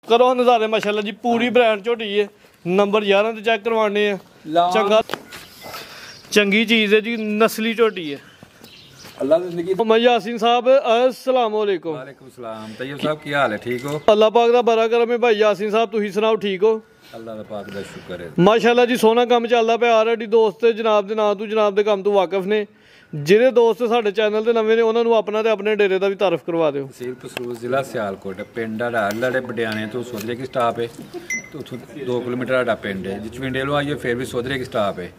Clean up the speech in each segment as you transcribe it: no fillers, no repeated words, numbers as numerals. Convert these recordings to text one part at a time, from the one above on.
करो नज़ारे माशाल्लाह जी पूरी ब्रांड झोटी है नंबर 11 ते चेक करवाने चंगा चंगी चीज़ है जी नस्ली झोटी है अल्लाह दी जिंदगी मोहम्मद यासीन साहब अस्सलाम वालेकुम। वालेकुम सलाम तैयब साहब की हाल है ठीक हो? अल्लाह पाक दा बड़ा करम है भाई यासीन साहब तुसीं सुनाओ ठीक हो? अल्लाह दा पाक दा शुक्र है माशाल्लाह जी सोहना काम चलदा पिया आलरेडी दोस्त जनाब दे नां तू जनाब दे काम तू वाकिफ ने ਜਿਹੜੇ ਦੋਸਤ ਸਾਡੇ ਚੈਨਲ ਤੇ ਨਵੇਂ ਨੇ ਉਹਨਾਂ ਨੂੰ ਆਪਣਾ ਤੇ ਆਪਣੇ ਡੇਰੇ ਦਾ ਵੀ ਤਾਰਫ ਕਰਵਾ ਦਿਓ। ਤਹਿਸੀਲ ਪਸਰੂਰ ਜ਼ਿਲ੍ਹਾ ਸਿਆਲਕੋਟ ਪਿੰਡ ਲੜੇ ਬਡਿਆਣੇ ਤੋਂ ਸੋਧਰੇ ਕੀ ਸਟਾਪ ਹੈ ਤੇ ਉੱਥੋਂ 2 ਕਿਲੋਮੀਟਰ ਸਾਡਾ ਪਿੰਡ ਹੈ ਜਿਸ ਪਿੰਡੇ ਲੋ ਆਈਏ ਫਿਰ ਵੀ ਸੋਧਰੇ ਕੀ ਸਟਾਪ ਹੈ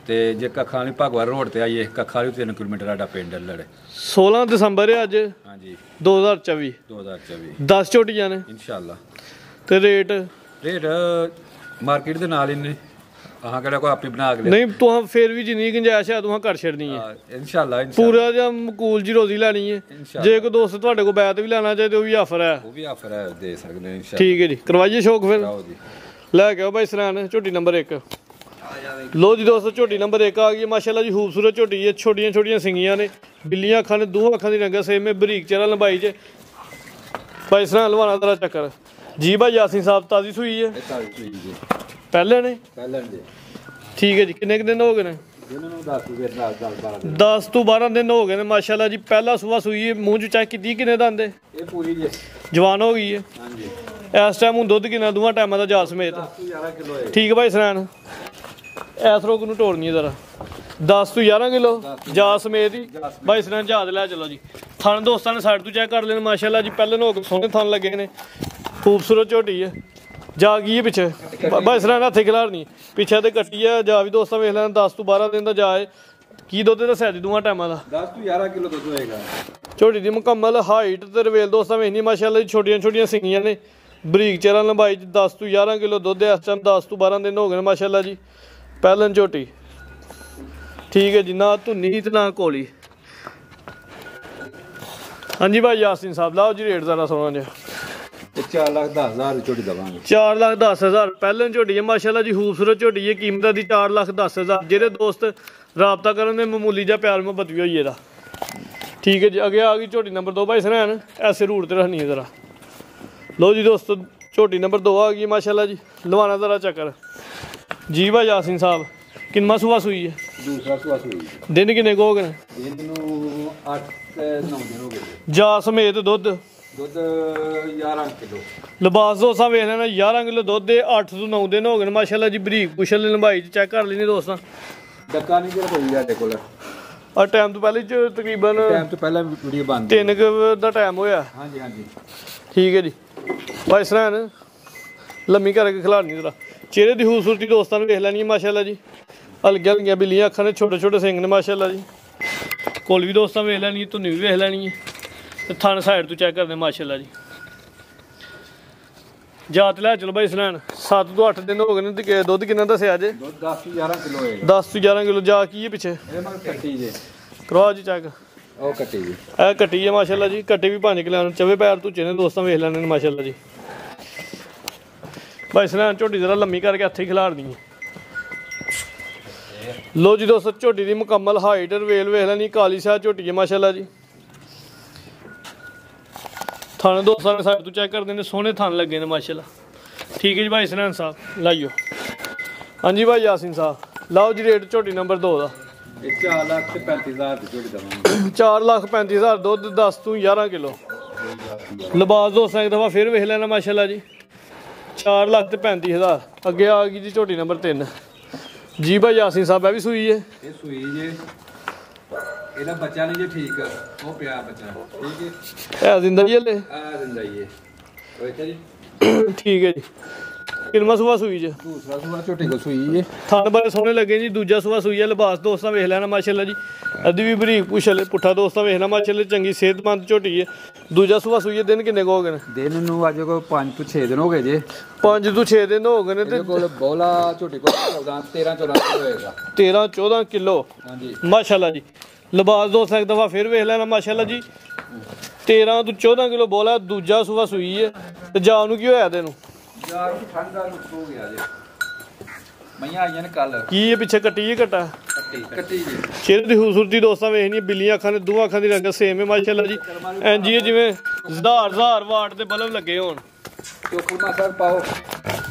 ਤੇ ਜੇ ਕੱਖਾਂ ਵਾਲੀ ਭਗਵਾਨ ਰੋਡ ਤੇ ਆਈਏ ਕੱਖਾਂ ਵਾਲੀ 3 ਕਿਲੋਮੀਟਰ ਸਾਡਾ ਪਿੰਡ ਲੜੇ 16 ਦਸੰਬਰ ਹੈ ਅੱਜ ਹਾਂਜੀ 2024 10 ਝੋਟੀਆਂ ਨੇ ਇਨਸ਼ਾਅੱਲਾ ਤੇ ਰੇਟ ਮਾਰਕੀਟ ਦੇ ਨਾਲ ਹੀ ਨੇ ਆਹ ਕਿਹੜਾ ਕੋਈ ਆਪੇ ਬਣਾ ਕੇ ਨਹੀਂ ਤੂੰ ਫਿਰ ਵੀ ਜਿੰਨੀ ਗੁੰਜਾਇਸ਼ ਹੈ ਤੂੰ ਘਰ ਛੱਡਣੀ ਹੈ ਇਨਸ਼ਾਅੱਲਾ ਪੂਰਾ ਜਾਂ ਮਕੂਲ ਜੀ ਰੋਜ਼ੀ ਲੈਣੀ ਹੈ ਜੇ ਕੋਈ ਦੋਸਤ ਤੁਹਾਡੇ ਕੋਲ ਬੈਤ ਵੀ ਲੈਣਾ ਚਾਹੇ ਤੇ ਉਹ ਵੀ ਆਫਰ ਹੈ ਦੇ ਸਕਦੇ ਇਨਸ਼ਾਅੱਲਾ ਠੀਕ ਹੈ ਜੀ ਕਰਵਾਈਏ ਸ਼ੌਕ ਫਿਰ ਲੈ ਕੇ ਆਓ ਭਾਈ ਸਰਾਨ ਝੋਟੀ ਨੰਬਰ 1 ਲੋ ਜੀ ਦੋਸਤੋ ਝੋਟੀ ਨੰਬਰ 1 ਆ ਗਈ ਮਾਸ਼ਾਅੱਲਾ ਜੀ ਖੂਬਸੂਰਤ ਝੋਟੀ ਹੈ ਛੋਟੀਆਂ ਛੋਟੀਆਂ ਸਿੰਗੀਆਂ ਨੇ ਬਿੱਲੀਆਂ ਅੱਖਾਂ ਨੇ ਦੋ ਅੱਖਾਂ ਦੀ ਰੰਗਾ ਸੇਮ ਹੈ ਬਰੀਕ ਚਿਹਰਾ ਲੰਬਾਈ 'ਚ ਭਾਈ ਸਰਾਨ ਲਵਾਣਾ ਤੇਰਾ ਚੱਕਰ ਜੀ ਭਾਈ ਯਾਸੀਨ ਸਾਹਿਬ ਤਾਜ਼ੀ ਸੂਈ ਹੈ ਪਹਿਲੇ ਨੇ ਠੀਕ ਹੈ ਜੀ ਕਿੰਨੇ ਕੁ ਦਿਨ ਹੋ ਗਏ ਨੇ 10 ਤੋਂ 12 ਦਿਨ ਹੋ ਗਏ ਨੇ ਮਾਸ਼ਾਅੱਲਾ ਜੀ ਪਹਿਲਾ ਸੁਬਾ ਸੂਈ ਹੈ ਮੂੰਹ 'ਚ ਚੈੱਕ ਕੀਤੀ ਕਿੰਨੇ ਦੰਦ ਇਹ ਪੂਰੀ ਜੀ ਜਵਾਨ ਹੋ ਗਈ ਹੈ ਹਾਂਜੀ ਇਸ ਟਾਈਮ ਹੁਣ ਦੁੱਧ ਕਿੰਨਾ ਦੋਵਾਂ ਟਾਈਮਾਂ ਦਾ ਜਾ ਸਮੇਤ 10 ਤੋਂ 11 ਕਿਲੋ ਹੈ ਠੀਕ ਹੈ ਭਾਈ ਸਰਾਨ ਐਸ ਰੋਗ ਨੂੰ ਤੋੜਨੀ ਹੈ ਜ਼ਰਾ 10 ਤੋਂ 11 ਕਿਲੋ ਜਾ ਸਮੇਤ ਹੀ ਭਾਈ ਸਰਾਨ ਜਹਾਜ਼ ਲੈ ਚਲੋ ਜੀ ਥਣ ਦੋਸਤਾਂ ਨੇ ਸਾਈਡ ਤੋਂ ਚੈੱਕ ਕਰ ਲੈਣ ਮਾਸ਼ਾਅੱਲਾ ਜੀ ਪਹਿਲੇ ਨੂੰ ਸੋਹਣੇ ਥਣ ਲੱਗੇ ਨੇ ਖੂਬਸੂਰਤ ਝੋਟੀ ਹੈ ਜਾ ਗਈ ਹੈ ਪਿੱਛੇ ਭਾਈ ਸਰਾਨ ਹੱਥੇ ਖਿਲਾਰ ਨਹੀਂ ਪਿੱਛੇ ਤੇ ਕੱਟੀ ਹੈ ਜਾ ਵੀ ਦੋਸਤਾਂ ਵੇਖ ਲੈਣ 10 ਤੋਂ 12 ਦਿਨ ਦਾ ਜਾ ਹੈ ਕੀ ਦੁੱਧ ਦੱਸਿਆ ਜੀ ਦੋਵਾਂ ਟਾਈਮਾਂ ਦਾ 10 ਤੋਂ 11 ਕਿਲੋ ਦੁੱਧ ਹੋਏਗਾ ਝੋਟੀ ਦੀ ਮੁਕੰਮਲ ਹਾਈਟ ਤੇ ਰਵੇਲ ਦੋਸਤਾਂ ਵੇਖਣੀ ਮਾਸ਼ਾਅੱਲਾ ਜੀ ਛੋਟੀਆਂ ਛੋਟੀਆਂ ਸਿੰਗੀਆਂ ਨੇ ਬਰੀਕ ਚਿਹਰਾ ਲੰਬਾਈ 'ਚ 10 ਤੋਂ 11 ਕਿਲੋ ਦੁੱਧ ਹੈ ਇਸ ਟਾਈਮ 10 ਤੋਂ 12 ਦਿਨ ਹੋ ਗਏ ਨੇ ਮਾਸ਼ਾਅੱਲਾ ਜੀ ਪਹਿਲਨ ਝੋਟੀ ਠੀਕ ਹੈ ਜੀ ਨਾ ਧੁੰਨੀ ਤੇ ਨਾ ਕੋਲੀ ਹਾਂਜੀ ਭਾਈ ਯਾਸੀਨ ਸਾਹਿਬ ਲਾਓ ਜੀ ਰੇਟ ਜ਼ਰਾ ਸੋਹਣਾ ਜਿਹਾ 4,10,000 ਝੋਟੀ ਦਵਾਂਗੇ 4,10,000 ਪਹਿਲਾਂ ਝੋਟੀ ਹੈ ਮਾਸ਼ਾਅੱਲਾ ਜੀ ਖੂਬਸੂਰਤ ਝੋਟੀ ਹੈ ਕੀਮਤਾਂ ਦੀ 4,10,000 ਜਿਹੜੇ ਦੋਸਤ ਰਾਬਤਾ ਕਰਨ ਦੇ ਮਾਮੂਲੀ ਜਿਹਾ ਪਿਆਰ ਮੁਹੱਬਤ ਵੀ ਹੋਈ ਇਹਦਾ ਠੀਕ ਹੈ ਜੀ ਅੱਗੇ ਆ ਗਈ ਝੋਟੀ ਨੰਬਰ 2 ਭਾਈ ਸਰਾਨ ਐਸੇ ਰੂਟ ਤੇ ਰੱਖਣੀ ਹੈ ਜ਼ਰਾ ਲਓ ਜੀ ਦੋਸਤੋ ਝੋਟੀ ਨੰਬਰ 2 ਆ ਗਈ ਮਾਸ਼ਾਅੱਲਾ ਜੀ ਲਵਾਣਾ ਜ਼ਰਾ ਚੱਕਰ ਜੀ ਭਾਈ ਯਾਸੀਨ ਸਾਹਿਬ ਕਿੰਨਾ ਸੁਬਾ ਸੂਈ ਹੈ ਦੂਸਰਾ ਸੁਬਾ ਸੂਈ ਦਿਨ ਕਿੰਨੇ ਕੁ ਹੋ ਗਏ ਦਿਨ ਨੂੰ 8-9 ਦਿਨ ਹੋ ਗਏ ਜਾ ਸਮੇਤ ਦੁੱਧ 11 ਕਿਲੋ ਲਿਬਾਸ ਦੋਸਤਾਂ ਵੇਖ ਲੈਣਾ 11 ਕਿਲੋ ਦੁੱਧ ਦੇ 8 ਤੋਂ 9 ਦਿਨ ਹੋ ਗਏ ਮਾਸ਼ਾਅੱਲਾ ਜੀ ਬਰੀਕ ਪੁਛਲ ਲੰਬਾਈ 'ਚ ਚੈੱਕ ਕਰ ਲੈਣੀ ਦੋਸਤਾਂ ਡੱਕਾ ਨਹੀਂ ਜਿਹੜਾ ਕੋਈ ਸਾਡੇ ਕੋਲ ਆ ਟਾਈਮ ਤੋਂ ਪਹਿਲੇ ਤਕਰੀਬਨ ਟਾਈਮ ਤੋਂ ਪਹਿਲਾਂ ਵੀਡੀਓ ਬੰਦ 3 ਦਾ ਟਾਈਮ ਹੋਇਆ ਹਾਂਜੀ ਹਾਂਜੀ ਠੀਕ ਹੈ ਜੀ ਭਾਈ ਸਰਾਨ ਲੰਮੀ ਕਰਕੇ ਖਿਲਾੜਨੀ ਜ਼ਰਾ ਚਿਹਰੇ ਦੀ ਖੂਬਸੂਰਤੀ ਦੋਸਤਾਂ ਨੂੰ ਵੇਖ ਲੈਣੀ ਹੈ ਮਾਸ਼ਾਅੱਲਾ ਜੀ ਹਲਕੀਆਂ ਹਲਕੀਆਂ ਬਿੱਲੀਆਂ ਅੱਖਾਂ ਨੇ ਛੋਟੇ ਛੋਟੇ ਸਿੰਘ ਨੇ ਮਾਸ਼ਾਅੱਲਾ ਜੀ ਕੋਲ ਵੀ ਦੋਸਤਾਂ ਵੇਖ ਲੈਣੀ ਧੁੰਨੀ ਵੀ ਵੇਖ ਲੈਣੀ ਹੈ ਤੇ ਥਣ ਸਾਈਡ ਤੋਂ ਚੈੱਕ ਕਰਦੇ ਮਾਸ਼ਾਅੱਲਾ ਜੀ ਜਾਤ ਲੈ ਚਲੋ ਭਾਈ ਸਰਾਨ 7 ਤੋਂ 8 ਦਿਨ ਹੋ ਗਏ ਨੇ ਤੇ ਦੁੱਧ ਕਿੰਨਾ ਦੱਸਿਆ ਜੇ 10 ਤੋਂ 11 ਕਿਲੋ ਹੋਏਗਾ 10 ਤੋਂ 11 ਕਿਲੋ ਜਾ ਕੀ ਹੈ ਪਿੱਛੇ ਇਹਦੇ ਮਗਰ ਕੱਟੀ ਜੇ ਕਰਵਾ ਜੀ ਚੈੱਕ ਉਹ ਕੱਟੀ ਜੀ ਇਹ ਕੱਟੀ ਹੈ ਮਾਸ਼ਾਅੱਲਾ ਜੀ ਕੱਟੀ ਵੀ 5 ਕਿਲੋ ਚਵੇ ਪੈਰ ਧੁੱਚੇ ਨੇ ਦੋਸਤਾਂ ਵੇਖ ਲੈਣੇ ਨੇ ਮਾਸ਼ਾਅੱਲਾ ਜੀ ਭਾਈ ਸਰਾਨ ਝੋਟੀ ਜ਼ਰਾ ਲੰਮੀ ਕਰਕੇ ਹੱਥੇ ਹੀ ਖਿਲਾਰਨੀ ਹੈ ਲੋ ਜੀ ਦੋਸਤੋ ਝੋਟੀ ਦੀ ਮੁਕੰਮਲ ਹਾਈਟ ਰਵੇਲ ਵੇਖ ਲੈਣੀ ਕਾਲੀ ਸ਼ਾਹ ਝੋਟੀ ਹੈ ਮਾਸ਼ਾਅੱਲਾ ਜੀ ਥਣ ਦੋਸਤਾਂ ਨੇ ਸਾਈਡ ਤੋਂ ਚੈੱਕ ਕਰਦੇ ਨੇ ਸੋਹਣੇ ਥਣ ਲੱਗੇ ਨੇ ਮਾਸ਼ਾਅੱਲਾ ਠੀਕ ਹੈ ਜੀ ਭਾਈ ਸਰਾਨ ਸਾਹਿਬ ਲਾਈਓ ਹਾਂਜੀ ਭਾਈ ਯਾਸੀਨ ਸਾਹਿਬ ਲਾਓ ਜੀ ਰੇਟ ਝੋਟੀ ਨੰਬਰ 2 ਦਾ 4,35,000 ਦੀ ਝੋਟੀ ਦਵਾਂਗੇ 4,35,000 ਦੁੱਧ 10 ਤੋਂ 11 ਕਿਲੋ ਲਿਬਾਸ ਦੋਸਤਾਂ ਇੱਕ ਦਫਾ ਫਿਰ ਵੇਖ ਲੈਣਾ ਮਾਸ਼ਾਅੱਲਾ ਜੀ 4,35,000 ਅੱਗੇ ਆ ਗਈ ਜੀ ਝੋਟੀ ਨੰਬਰ 3 ਜੀ ਭਾਈ ਯਾਸੀਨ ਸਾਹਿਬ ਇਹ ਵੀ ਸੂਈ ਹੈ ਇਹ ਸੂਈ ਜੇ ਇਹਦਾ ਬੱਚਾ ਨਹੀਂ ਜੇ ਠੀਕ ਉਹ ਪਿਆ ਬੱਚਾ ਠੀਕ ਹੈ ਇਹ ਜ਼ਿੰਦਾ ਜੀ ਹਲੇ ਜ਼ਿੰਦਾ ਹੀ ਹੈ ਹੋਏ ਜੀ ਠੀਕ ਹੈ ਜੀ ਕਿੰਨਾ ਸੁਬਾ ਸੂਈ ਜੇ ਦੂਸਰਾ ਸੁਬਾ ਝੋਟੀ ਕੋ ਸੂਈ ਜੇ ਥਣ ਬੜੇ ਸੋਹਣੇ ਲੱਗੇ ਜੀ ਦੂਜਾ ਸੁਬਾ ਸੂਈ ਹੈ ਲਿਬਾਸ ਦੋਸਤਾਂ ਵੇਖ ਲੈਣਾ ਮਾਸ਼ਾਅੱਲਾ ਜੀ ਅੱਧੀ ਵੀ ਬਰੀਕ ਪੁਛਲੇ ਪੁੱਠਾ ਦੋਸਤਾਂ ਵੇਖਣਾ ਮਾਸ਼ਾਅੱਲਾ ਚੰਗੀ ਸਿਹਤਮੰਦ ਝੋਟੀ ਹੈ ਦੂਜਾ ਸੁਬਾ ਸੂਈ ਹੈ ਦਿਨ ਕਿੰਨੇ ਕੁ ਹੋ ਗਏ ਨੇ ਦਿਨ ਨੂੰ ਅੱਜ ਕੋ 5 ਤੋਂ 6 ਦਿਨ ਹੋ ਗਏ ਜੇ 5 ਤੋਂ 6 ਦਿਨ ਹੋ ਗਏ ਨੇ ਤੇ ਕੋਲ ਬੋਲਾ ਝੋਟੀ ਕੋਲ 13-14 ਕਿਲੋ ਹੋਏਗਾ 13-14 ਕਿਲੋ ਹਾਂਜੀ ਮਾਸ਼ਾਅੱਲਾ ਜੀ ਲਿਬਾਸ ਦੋਸਤਾਂ ਇੱਕ ਦਫਾ ਫਿਰ ਵੇਖ ਲੈਣਾ ਮਾਸ਼ਾਅੱਲਾ ਜੀ 13 ਤੋਂ 14 ਕਿਲੋ ਬੋਲਾ ਦੂਜਾ ਸੁਬਾ ਸੂਈ ਹੈ ਤੇ ਜਾਨ ਨੂੰ ਕੀ ਹੋਇਆ ਤੈਨੂੰ ਯਾਰ ਠੰਡਾ ਹੋ ਗਿਆ ਜੇ ਮਈਆਂ ਆਈਆਂ ਨੇ ਕੱਲ ਕੀ ਇਹ ਪਿੱਛੇ ਕੱਟੀ ਹੈ ਘਟਾ ਕੱਟੀ ਜੀ ਚਿਹਰੇ ਦੀ ਖੂਬਸੂਰਤੀ ਦੋਸਤਾਂ ਵੇਖਣੀ ਬਿੱਲੀਆਂ ਅੱਖਾਂ ਨੇ ਦੋਵਾਂ ਅੱਖਾਂ ਦੀ ਰੰਗ ਸੇਮ ਹੈ ਮਾਸ਼ਾਅੱਲਾ ਜੀ ਐਂ ਜੀ ਜਿਵੇਂ ਹਜ਼ਾਰ ਵਾਟ ਦੇ ਬਲਬ ਲੱਗੇ ਹੋਣ ਟੋਕਰ ਮਾ ਸਰ ਪਾਓ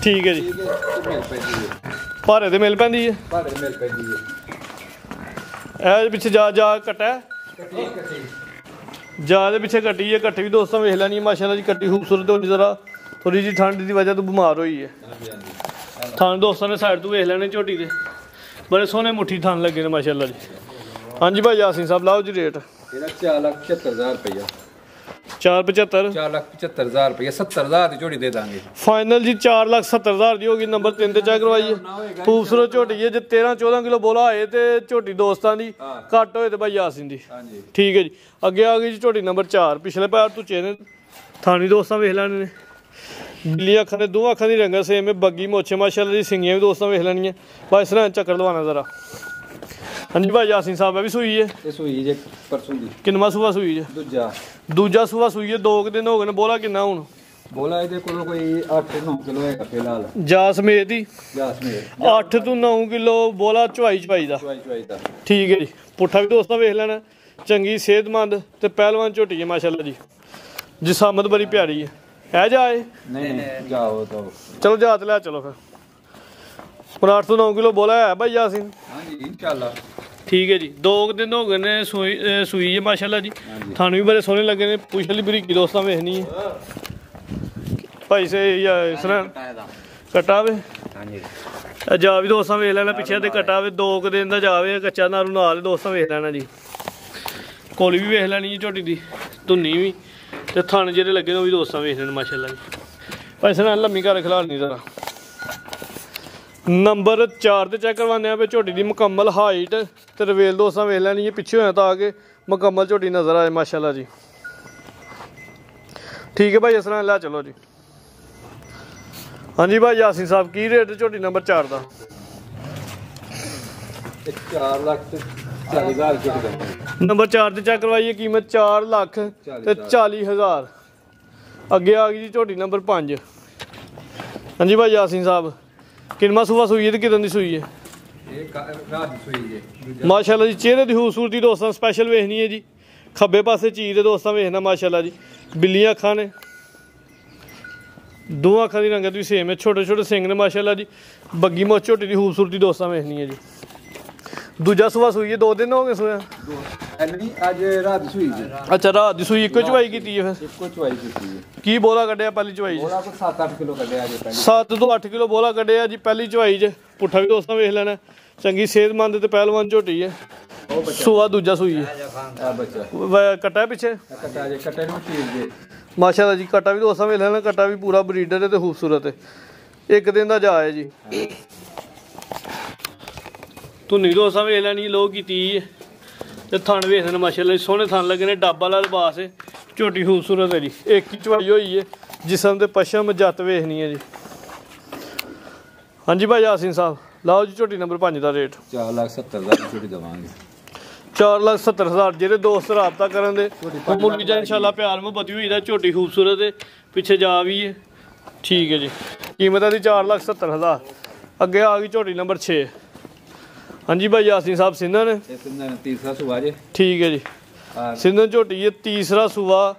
ਠੀਕ ਹੈ ਜੀ ਠੀਕ ਹੈ ਤੇ ਮਿਲ ਪੈਂਦੀ ਹੈ ਭਾਰੇ ਤੇ ਮਿਲ ਪੈਂਦੀ ਹੈ ਭਾਰੇ ਮਿਲ ਪੈਂਦੀ ਹੈ ਇਹ ਪਿੱਛੇ ਜਾ ਕੱਟਾ ਕੱਟੀ ਜਾ ਦੇ ਪਿੱਛੇ ਕੱਟੀ ਹੈ ਕੱਟੀ ਵੀ ਦੋਸਤਾਂ ਵੇਖ ਲੈਣੀ ਮਾਸ਼ਾਅੱਲਾ ਜੀ ਕੱਟੀ ਖੂਬਸੂਰਤ ਹੋਣੀ ਜ਼ਰਾ ਥੋੜੀ ਜੀ ਠੰਡ ਦੀ ਵਜ੍ਹਾ ਤੋਂ ਬਿਮਾਰ ਹੋਈ ਹੈ ਥਣ ਦੋਸਤਾਂ ਨੇ ਸਾਈਡ ਤੋਂ ਵੇਖ ਲੈਣੇ ਝੋਟੀ ਦੇ ਬੜੇ ਸੋਹਣੇ ਮੁੱਠੀ ਥਣ ਲੱਗੇ ਨੇ ਮਾਸ਼ਾਅੱਲਾ ਜੀ ਹਾਂਜੀ ਭਾਈ ਯਾਸੀਨ ਸਾਹਿਬ ਲਾਓ ਜੀ ਰੇਟ ਇਹਦਾ 4,75,000 ਰੁਪਇਆ 475 4,75,000 ਰੁਪਇਆ 70,000 ਦੀ ਝੋਟੀ ਦੇ ਦਾਂਗੇ ਫਾਈਨਲ ਜੀ 4,70,000 ਦੀ ਹੋਗੀ ਨੰਬਰ 3 ਤੇ ਚੈੱਕ ਕਰਵਾਈਏ ਖੂਬਸੂਰਤ ਝੋਟੀ ਹੈ ਜੇ 13-14 ਕਿਲੋ ਬੋਲਾ ਹੋਏ ਤੇ ਝੋਟੀ ਦੋਸਤਾਂ ਦੀ ਘੱਟ ਹੋਏ ਤੇ ਭਾਈ ਯਾਸੀਨ ਦੀ ਹਾਂਜੀ ਠੀਕ ਹੈ ਜੀ ਅੱਗੇ ਆ ਗਈ ਜੀ ਝੋਟੀ ਨੰਬਰ 4 ਪਿਛਲੇ ਪੈਰ ਤੁੱਚੇ ਨੇ ਥਾਣੀ ਦੋਸਤਾਂ ਵੇਖ ਲੈਣੇ ਨੇ ਬਿੱਲੀਆਂ ਅੱਖਾਂ ਦੇ ਦੋ ਅੱਖਾਂ ਦੀ ਰੰਗਤ ਸੇਮ ਹੈ ਬੱਗੀ ਮੋਛੇ ਮਾਸ਼ਾਅੱਲਾ ਦੀ ਸਿੰਗੀਆਂ ਵੀ ਦੋਸਤਾਂ ਵੇਖ ਲੈਣੀਆਂ ਭਾਈ ਸਰਾਂ ਚੱਕਰ ਲਵਾਣਾ ਜ਼ਰਾ ਹਾਂਜੀ ਭਾਈ ਯਾਸੀਨ ਸਾਹਿਬ ਇਹ ਵੀ ਸੂਈ ਹੈ ਇਹ ਸੂਈ ਜੇ ਪਰਸੋਂ ਦੀ ਕਿੰਨਵਾਂ ਸੂਆ ਸੂਈ ਜੇ ਦੂਜਾ ਸੂਆ ਸੂਈ ਹੈ 2 ਦਿਨ ਹੋ ਗਏ ਨੇ ਬੋਲਾ ਕਿੰਨਾ ਹੁਣ ਬੋਲਾ ਇਹਦੇ ਕੋਲੋਂ ਕੋਈ 8-9 ਕਿਲੋ ਹੈ ਫਿਲਹਾਲ ਜਾ ਸਮੇਤ ਹੀ ਜਾਸਮੀਨ 8 ਤੋਂ 9 ਕਿਲੋ ਬੋਲਾ ਚਵਾਈ ਦਾ ਚਵਾਈ ਦਾ ਠੀਕ ਹੈ ਜੀ ਪੁੱਠਾ ਵੀ ਦੋਸਤਾਂ ਵੇਖ ਲੈਣਾ ਚੰਗੀ ਸਿਹਤਮੰਦ ਤੇ ਪਹਿਲਵਾਨ ਝੋਟੀ ਹੈ ਮਾਸ਼ਾਅੱਲਾ ਜੀ ਜਿਸਾਮਤ ਬੜੀ ਪਿਆਰੀ ਹੈ ਜਾਏ ਨਹੀਂ ਜਾਓ ਤਾਂ ਚਲੋ ਜਾ ਤੇ ਲੈ ਚਲੋ ਫਿਰ ਹੁਣ 8 ਤੋਂ 9 ਕਿਲੋ ਬੋਲਾ ਹੈ ਭਾਈ ਯਾਸੀਨ ਹਾਂਜੀ ਇਨਸ਼ਾਅੱਲਾ ਠੀਕ ਹੈ ਜੀ 2 ਦਿਨ ਹੋ ਗਏ ਨੇ ਸੂਈ ਹੈ ਮਾਸ਼ਾਅੱਲਾ ਜੀ ਤੁਹਾਨੂੰ ਵੀ ਬੜੇ ਸੋਹਣੇ ਲੱਗੇ ਨੇ ਪੁੱਛਲੀ ਬਰੀਕੀ ਦੋਸਤਾਂ ਵੇਖਣੀ ਹੈ ਭਾਈ ਸੇ ਇਸਰਾ ਕਟਾ ਵੇ ਹਾਂਜੀ ਜਾ ਵੀ ਦੋਸਤਾਂ ਵੇਖ ਲੈਣਾ ਪਿੱਛੇ ਤੇ ਕਟਾ ਵੇ 2 ਦਿਨ ਦਾ ਜਾਵੇ ਕੱਚਾ ਨਾਰੂ ਨਾਲ ਦੋਸਤਾਂ ਵੇਖ ਲੈਣਾ ਜੀ ਕੋਲੀ ਵੀ ਵੇਖ ਲੈਣੀ ਜੀ ਝੋਟੀ ਦੀ ਧੁੰਨੀ ਵੀ ਤੇ ਥਣ ਜਿਹੜੇ ਲੱਗੇ ਨੇ ਉਹ ਵੀ ਦੋਸਤਾਂ ਵੇਖ ਲੈਣ ਮਾਸ਼ਾਅੱਲਾ ਜੀ ਭਾਈ ਸਨਾ ਲੰਮੀ ਘਰ ਖਿਲਾੜ ਨਹੀਂ ਜ਼ਰਾ ਨੰਬਰ 4 ਤੇ ਚੈੱਕ ਕਰਵਾਉਂਦੇ ਆ ਵੀ ਝੋਟੀ ਦੀ ਮੁਕੰਮਲ ਹਾਈਟ ਤੇ ਰਵੇਲ ਦੋਸਤਾਂ ਵੇਖ ਲੈਣੀ ਹੈ ਪਿੱਛੇ ਹੋਇਆ ਤਾਂ ਆ ਕੇ ਮੁਕੰਮਲ ਝੋਟੀ ਨਜ਼ਰ ਆਏ ਮਾਸ਼ਾਅੱਲਾ ਜੀ ਠੀਕ ਹੈ ਭਾਈ ਇਸ ਤਰ੍ਹਾਂ ਲੈ ਚਲੋ ਜੀ ਹਾਂਜੀ ਭਾਈ ਯਾਸੀਨ ਸਾਹਿਬ ਕੀ ਰੇਟ ਝੋਟੀ ਨੰਬਰ 4 ਦਾ 4,40,000 ਝੋਟੀ ਨੰਬਰ 4 ਤੇ ਚੈੱਕ ਕਰਵਾਈਏ ਕੀਮਤ 4,40,000 ਅੱਗੇ ਆ ਗਈ ਜੀ ਝੋਟੀ ਨੰਬਰ 5 ਹਾਂਜੀ ਭਾਈ ਯਾਸੀਨ ਸਾਹਿਬ ਕਿੰਨਾ ਸੂਆ ਸੂਈ ਹੈ ਤੇ ਕਿਦਾਂ ਦੀ ਸੂਈ ਹੈ ਇਹ ਰਾਤ ਦੀ ਸੂਈ ਜੇ ਮਾਸ਼ਾਅੱਲਾ ਜੀ ਚਿਹਰੇ ਦੀ ਖੂਬਸੂਰਤੀ ਦੋਸਤਾਂ ਸਪੈਸ਼ਲ ਵੇਖਣੀ ਹੈ ਜੀ ਖੱਬੇ ਪਾਸੇ ਚੀਜ਼ ਦੇ ਦੋਸਤਾਂ ਵੇਖਣਾ ਮਾਸ਼ਾਅੱਲਾ ਜੀ ਬਿੱਲੀਆਂ ਅੱਖਾਂ ਨੇ ਦੋ ਅੱਖਾਂ ਦੀ ਰੰਗਤ ਵੀ ਸੇਮ ਹੈ ਛੋਟੇ ਛੋਟੇ ਸਿੰਘ ਨੇ ਮਾਸ਼ਾਅੱਲਾ ਜੀ ਬੱਗੀ ਮੋਚ ਝੋਟੀ ਦੀ ਖੂਬਸੂਰਤੀ ਦੋਸਤਾਂ ਵੇਖਣੀ ਹੈ ਜੀ ਦੂਜਾ ਸੂਆ ਸੂਈ ਹੈ 2 ਦਿਨ ਹੋ ਗਏ ਸੂਆ ਨਹੀਂ ਅੱਜ ਰਾਤ ਦੀ ਸੂਈ ਜੇ ਅੱਛਾ ਰਾਤ ਦੀ ਸੂਈ ਇੱਕੋ ਚਵਾਈ ਕੀਤੀ ਹੈ ਫਿਰ ਇੱਕੋ ਚਵਾਈ ਕੀਤੀ ਹੈ ਕੀ ਬੋਲਾ ਕੱਢਿਆ ਪਹਿਲੀ ਚਵਾਈ 'ਚ ਬੋਲਾ ਕੋ 7-8 ਕਿਲੋ ਕੱਢਿਆ ਜੇ ਪਹਿਲੇ 7 ਤੋਂ 8 ਕਿਲੋ ਬੋਲਾ ਕੱਢਿਆ ਜੀ ਪਹਿਲੀ ਚਵਾਈ 'ਚ ਪੁੱਠਾ ਵੀ ਦੋਸਤਾਂ ਵੇਖ ਲੈਣਾ ਚੰਗੀ ਸਿਹਤਮੰਦ ਤੇ ਪਹਿਲਵਾਨ ਝੋਟੀ ਹੈ ਸੂਆ ਦੂਜਾ ਸੂਈ ਹੈ ਆ ਬੱਚਾ ਕੱਟਾ ਪਿੱਛੇ ਕੱਟਾ ਜੇ ਕੱਟੇ ਨੂੰ ਚੀਰ ਜੇ ਮਾਸ਼ਾਅੱਲਾ ਜੀ ਕੱਟਾ ਵੀ ਦੋਸਤਾਂ ਵੇਖ ਲੈਣਾ ਕੱਟਾ ਵੀ ਪੂਰਾ ਬਰੀਡਰ ਹੈ ਤੇ ਖੂਬਸੂਰਤ ਹੈ 1 ਦਿਨ ਦਾ ਜਾ ਹੈ ਜੀ ਧੁੰਨੀ ਦੋਸਤਾਂ ਵੇਖ ਲੈਣੀ ਲੋ ਕੀਤੀ ਹੈ ਤੇ ਥਣ ਵੇਖ ਲੈਣਾ ਮਾਸ਼ਾਅੱਲਾ ਜੀ ਸੋਹਣੇ ਥਣ ਲੱਗੇ ਨੇ ਡੱਬ ਵਾਲਾ ਲਿਬਾਸ ਹੈ ਝੋਟੀ ਖੂਬਸੂਰਤ ਹੈ ਜੀ ਇੱਕ ਹੀ ਚਵਾਈ ਹੋਈ ਹੈ ਜਿਸਮ ਤੇ ਪਸ਼ਮ ਜੱਤ ਵੇਖਣੀ ਹੈ ਜੀ ਹਾਂਜੀ ਭਾਈ ਯਾਸੀਨ ਸਾਹਿਬ ਲਾਓ ਜੀ ਝੋਟੀ ਨੰਬਰ 5 ਦਾ ਰੇਟ 4,70,000 ਝੋਟੀ ਦੇਵਾਂਗੇ 4,70,000 ਜਿਹੜੇ ਦੋਸਤ ਰਾਬਤਾ ਕਰਨ ਦੇ ਮੁਰਗੀ ਜਾਂ ਇਨਸ਼ਾਅੱਲਾ ਪਿਆਰ ਮੁਹੱਬਤ ਵੀ ਹੋਈ ਦਾ ਝੋਟੀ ਖੂਬਸੂਰਤ ਹੈ ਪਿੱਛੇ ਜਾ ਵੀ ਹੈ ਠੀਕ ਹੈ ਜੀ ਕੀਮਤ ਦੀ 4,70,000 ਅੱਗੇ ਆ ਗਈ ਝੋਟੀ ਨੰਬਰ 6 ਹਾਂਜੀ ਭਾਈ ਯਾਸੀਨ ਸਾਹਿਬ ਸਿੰਧਨ ਇਹ ਸਿੰਧਨ ਤੀਸਰਾ ਸੂਆ ਜੇ ਠੀਕ ਹੈ ਜੀ ਸਿੰਧਨ ਝੋਟੀ ਹੈ ਤੀਸਰਾ ਸੂਆ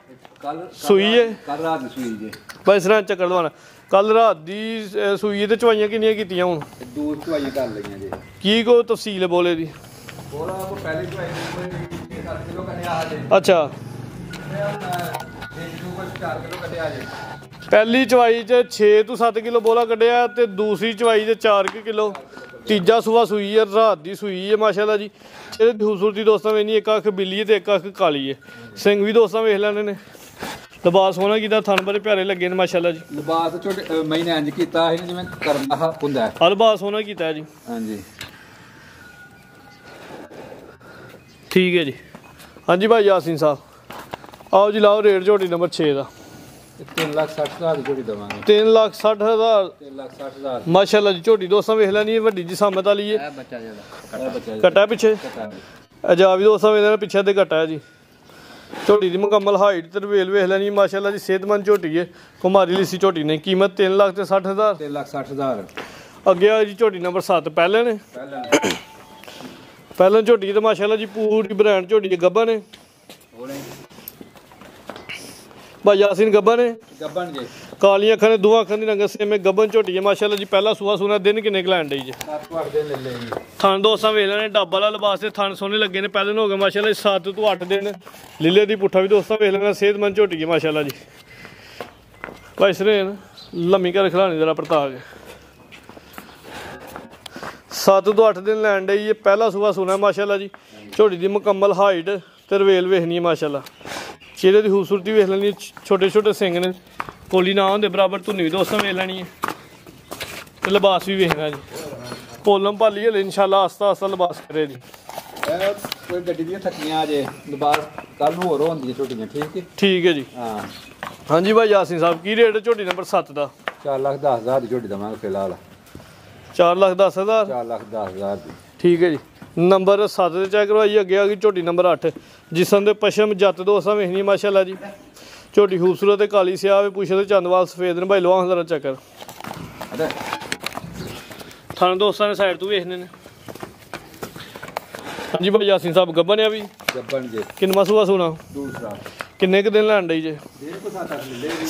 ਸੂਈ ਹੈ ਕੱਲ ਰਾਤ ਦੀ ਸੂਈ ਜੇ ਭਾਈ ਸਰਾਂ ਚੱਕਰ ਲਵਾਣਾ ਕੱਲ ਰਾਤ ਦੀ ਸੂਈ ਤੇ ਚਵਾਈਆਂ ਕਿੰਨੀਆਂ ਕੀਤੀਆਂ ਹੁਣ 2 ਚਵਾਈਆਂ ਕਰ ਲਈਆਂ ਜੇ ਕੀ ਕੋ ਤਫਸੀਲ ਹੈ ਬੋਲੇ ਦੀ ਬੋਲਾ ਕੋ ਪਹਿਲੇ ਚਵਾਈ ਕੋਈ 7 ਕਿਲੋ ਕੱਢਿਆ ਜੇ ਅੱਛਾ 4 ਕਿਲੋ ਕੱਢਿਆ ਜੇ ਪਹਿਲੀ ਚਵਾਈ 'ਚ 6 ਤੋਂ 7 ਕਿਲੋ ਬੋਲਾ ਕੱਢਿਆ ਤੇ ਦੂਸਰੀ ਚਵਾਈ 'ਚ 4 ਕਿਲੋ ਤੀਜਾ ਸੂਆ ਸੂਈ ਹੈ ਰਾਤ ਦੀ ਸੂਈ ਹੈ ਮਾਸ਼ਾਅੱਲਾ ਜੀ ਇਹਦੀ ਖੂਬਸੂਰਤੀ ਦੋਸਤਾਂ ਵੇਖਣੀ ਇੱਕ ਅੱਖ ਬਿੱਲੀ ਹੈ ਤੇ ਇੱਕ ਅੱਖ ਕਾਲੀ ਹੈ ਸਿੰਘ ਵੀ ਦੋਸਤਾਂ ਵੇਖ ਲੈਣੇ ਨੇ ਲਿਬਾਸ ਸੋਹਣਾ ਕੀਤਾ ਥਣ ਬੜੇ ਪਿਆਰੇ ਲੱਗੇ ਨੇ ਮਾਸ਼ਾਅੱਲਾ ਜੀ ਲਿਬਾਸ ਛੋਟੇ ਮੈਨੇ ਇੰਜ ਕੀਤਾ ਹੈ ਜਿਵੇਂ ਕਰਨਾ ਹੁੰਦਾ ਹੈ ਲਿਬਾਸ ਸੋਹਣਾ ਕੀਤਾ ਹੈ ਜੀ ਹਾਂਜੀ ਠੀਕ ਹੈ ਜੀ ਹਾਂਜੀ ਭਾਈ ਯਾਸੀਨ ਸਾਹਿਬ ਆਓ ਜੀ ਲਾਓ ਰੇਟ ਝੋਟੀ ਨੰਬਰ 6 ਦਾ 3,60,000 ਦੀ ਝੋਟੀ ਦੇਵਾਂਗੇ 3,60,000 3,60,000 ਮਾਸ਼ਾਅੱਲਾ ਜੀ ਝੋਟੀ ਦੋਸਤਾਂ ਵੇਖ ਲੈਣੀ ਹੈ ਵੱਡੀ ਜੀ ਸਾਮਤ ਵਾਲੀ ਹੈ ਬੱਚਾ ਜਿਹੜਾ ਕੱਟਾ ਪਿੱਛੇ ਅਜਾ ਵੀ ਦੋਸਤਾਂ ਵੇਖ ਲੈਣਾ ਪਿੱਛੇ ਤੇ ਕੱਟਾ ਹੈ ਜੀ ਝੋਟੀ ਦੀ ਮੁਕੰਮਲ ਹਾਈਟ ਤੇ ਰਵੇਲ ਵੇਖ ਲੈਣੀ ਮਾਸ਼ਾਅੱਲਾ ਜੀ ਸਿਹਤਮੰਦ ਝੋਟੀ ਹੈ ਕੁਮਾਰੀ ਲਿੱਸੀ ਝੋਟੀ ਨੇ ਕੀਮਤ 3,60,000 3,60,000 ਅੱਗੇ ਆ ਜੀ ਝੋਟੀ ਨੰਬਰ 7 ਪਹਿਲੇ ਨੇ ਪਹਿਲਾਂ ਝੋਟੀ ਤੇ ਮਾਸ਼ਾਅੱਲਾ ਜੀ ਪੂਰੀ ਬ੍ਰਾਂਡ ਝੋਟੀ ਦੇ ਗੱਭਾ ਨੇ ਭਾਈ ਯਾਸੀਨ ਗੱਭਾ ਨੇ ਗੱਬਨ ਜੇ ਕਾਲੀਆਂ ਅੱਖਾਂ ਨੇ ਦੋਵਾਂ ਅੱਖਾਂ ਦੀ ਰੰਗਤ ਸੇਮ ਹੈ ਗੱਬਨ ਝੋਟੀ ਹੈ ਮਾਸ਼ਾਅੱਲਾ ਜੀ ਪਹਿਲਾ ਸੂਆ ਸੂਣਾ ਦਿਨ ਕਿੰਨੇ ਲੈਣ ਡਈ ਜੀ 7-8 ਦਿਨ ਲੈ ਲੈ ਜੀ ਥਣ ਦੋਸਤਾਂ ਵੇਖ ਲੈਣੇ ਡੱਬ ਵਾਲਾ ਲਿਬਾਸ ਤੇ ਥਣ ਸੋਹਣੇ ਲੱਗੇ ਨੇ ਪਹਿਲੇ ਨੂੰ ਹੋ ਗਏ ਮਾਸ਼ਾਅੱਲਾ 7 ਤੋਂ 8 ਦਿਨ ਲੀਲੇ ਦੀ ਪੁੱਠਾ ਵੀ ਦੋਸਤਾਂ ਵੇਖ ਲੈਣਾ ਸਿਹਤਮੰਦ ਝੋਟੀ ਹੈ ਮਾਸ਼ਾਅੱਲਾ ਜੀ ਭਾਈ ਸਰੇਨ ਲੰਮੀ ਕਰ ਖਿਲਾਣੀ ਜਰਾ ਪਰਤਾ ਕੇ 7 ਤੋਂ 8 ਦਿਨ ਲੈਣ ਡਈ ਇਹ ਪਹਿਲਾ ਸੂਆ ਸੂਣਾ ਮਾਸ਼ਾਅੱਲਾ ਜੀ ਝੋਟੀ ਦੀ ਮੁਕੰਮਲ ਹਾਈਟ ਤੇ ਰਵੇਲ ਵੇਖਣੀ ਹੈ ਮਾਸ਼ਾਅੱਲਾ ਚਿਹਰੇ ਦੀ ਖੂਬਸੂਰਤੀ ਵੇਖ ਲੈਣੀ ਛੋਟੇ ਛੋਟੇ ਸਿੰਘ ਨੇ ਕੋਲੀ ਨਾ ਹੁੰਦੇ ਬਰਾਬਰ ਧੁੰਨੀ ਵੀ ਦੋਸਤਾਂ ਵੇਖ ਲੈਣੀ ਹੈ ਤੇ ਲਿਬਾਸ ਵੀ ਵੇਖਣਾ ਜੀ ਪੋਲਮ ਭਾਲੀ ਹਲੇ ਇਨਸ਼ਾਅੱਲਾ ਆਸਤਾ ਆਸਤਾ ਲਿਬਾਸ ਕਰੇ ਜੀ ਕੋਈ ਗੱਡੀ ਦੀਆਂ ਥੱਕੀਆਂ ਅਜੇ ਲਿਬਾਸ ਕੱਲ ਨੂੰ ਹੋਰ ਹੁੰਦੀਆਂ ਝੋਟੀਆਂ ਠੀਕ ਹੈ ਜੀ ਹਾਂ ਹਾਂਜੀ ਭਾਈ ਯਾਸੀਨ ਸਾਹਿਬ ਕੀ ਰੇਟ ਝੋਟੀ ਨੰਬਰ 7 ਦਾ 4,10,000 ਦੀ ਝੋਟੀ ਦਵਾਂਗੇ ਫਿਲਹਾਲ 4,10,000 4,10,000 ਦੀ ਠੀਕ ਹੈ ਜੀ ਨੰਬਰ 7 ਤੇ ਚੈੱਕ ਕਰਵਾਈਏ ਅੱਗੇ ਆ ਗਈ ਝੋਟੀ ਨੰਬਰ 8 ਜਿਸਮ ਦੇ ਪਸ਼ਮ ਜੱਤ ਦੋਸਤਾਂ ਵੇਖਣੀ ਮਾਸ਼ਾਅੱਲਾ ਜੀ ਝੋਟੀ ਖੂਬਸੂਰਤ ਤੇ ਕਾਲੀ ਸਿਆਹ ਪੁੱਛੇ ਤੇ ਚੰਦਵਾਲ ਸਫੇਦ ਨੇ ਭਾਈ ਲੋਹਾਂ ਦਾ ਚੱਕਰ ਥਾਂ ਦੋਸਤਾਂ ਨੇ ਸਾਈਡ ਤੋਂ ਵੇਖਣੇ ਨੇ ਹਾਂਜੀ ਭਾਈ ਯਾਸੀਨ ਸਾਹਿਬ ਗੱਬਨ ਆ ਵੀ ਗੱਬਨ ਜੇ ਕਿੰਨਾ ਸੂਆ ਸੋਣਾ ਦੂਸਰਾ ਕਿੰਨੇ ਕੁ ਦਿਨ ਲੈਣ ਡਈ ਜੇ